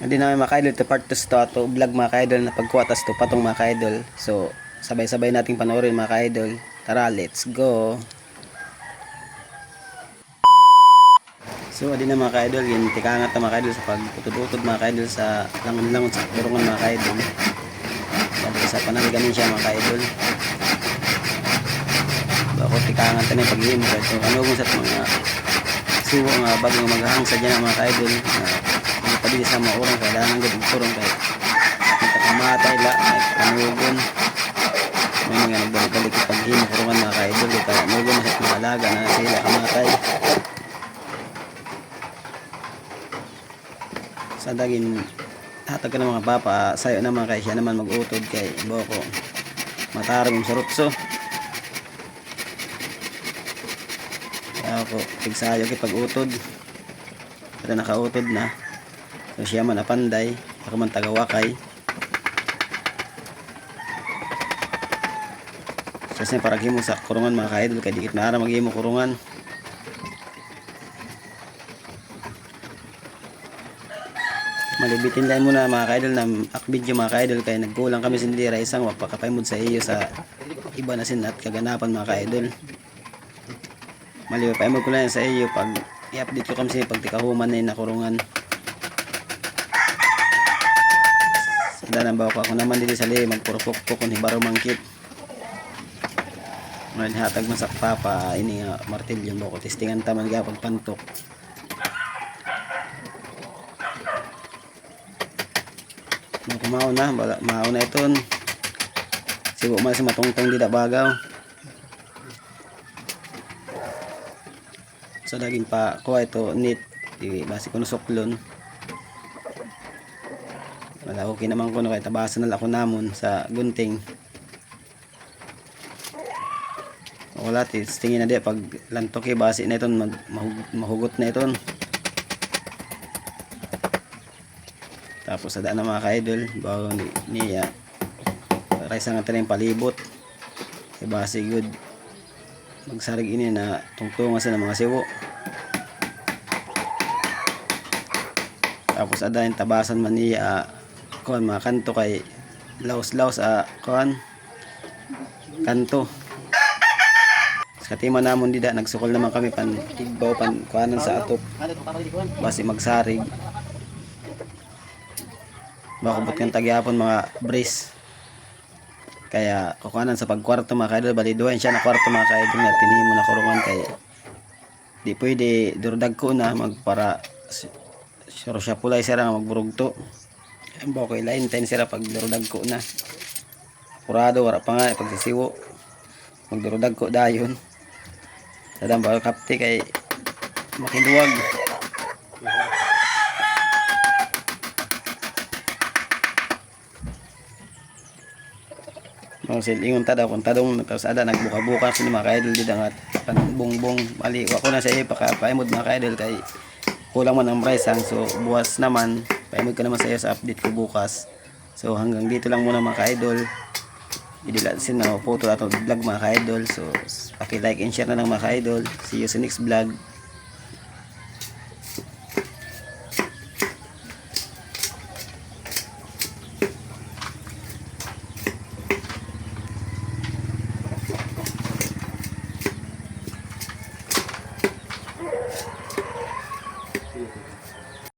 Hindi namin mga ka-idol, ito part 2 to ato vlog mga ka-idol na pagkuwatas to patong mga ka-idol. So sabay-sabay nating panoorin mga ka-idol. Tara, let's go. So adi na mga ka-idol, yun tikangat na mga ka-idol sa pagputod-utod mga ka-idol sa langon-langon sa kurungan mga ka-idol. Sa panangganin siya mga ka-idol. Bako tikangat na yung paghihimo so ano kung sa mga suwa nga bagong maghahang sa dyan mga ka-idol. Pabili sa mga urang kailangan gud kurong kay nagkakamatay la kanugon may mga nagbalik-balik paghimo kurungan mga ka-idol kay kanugon sa mga alaga na sila kamatay sa daging hatag ka ng mga papa sayo naman kay siya naman mag-utod kay boko matarong yung sarutso kaya ako tigsayo kay pag-utod pero nakautod na. So siya man apanday, ako man tagawakay. Kasi para himo sa kurungan mga ka-idol kay dikit na ara maghimo kurungan. Malibitin lang muna mga ka-idol na video mga ka-idol kay nagkulang kami sindira isang wapakapaymod sa iyo sa iba na sin at kaganapan mga ka-idol. Malipaymod ko lang sa iyo pag i-update ko kami sa pagtikahuman na kurungan. Danan ba ako naman dito sa lihi magpurupok kung hibaro mangkit ngayon hatag man sa papa ini nga martilyo mo ko testingan taman ga pagpantok mauna mauna iton sigo man sa matungtong dida bagaw sa daging pa kuha ito nit di basi ko nusuklon wala okay naman ko no kay tabasan na ako namon sa gunting wala tingin na di pag lantok basi na iton mahugot na iton tapos sa daan na mga ka-idol bago niya raysa nga tayo palibot kay basi good magsarig ini na tungtungan sa mga siwo tapos ada yung tabasan man niya kuan mga kanto kay laos-laos kuan kanto sa katima namon dida nagsukol naman kami pan tigbaw pan kuanan sa atop basi magsarig makabot kang tagyapon mga brace kaya kukuanan sa pagkwarto mga kaidol baliduhan siya na kwarto mga kaidol nga tinihimo na kurungan kay di pwede durdag ko na magpara sure siya pulay sira nga magburugto ang bako ilain tayo sila pag durudag ko na kurado wala pa nga pagsisiwo magdurudag ko dayon sadang baka kapti kay makiduwag mga silingon tada kung tadong tapos ada nagbuka-buka sa mga ka-idol dito nga bongbong mali wako na sa iyo pakapaimod mga ka-idol kay kulang man ang price so buwas naman paimod ko naman sa iyo sa update ko bukas so hanggang dito lang muna mga ka-idol idilasin na photo ato vlog mga ka-idol so paki-like and share na lang mga ka-idol see you sa next vlog.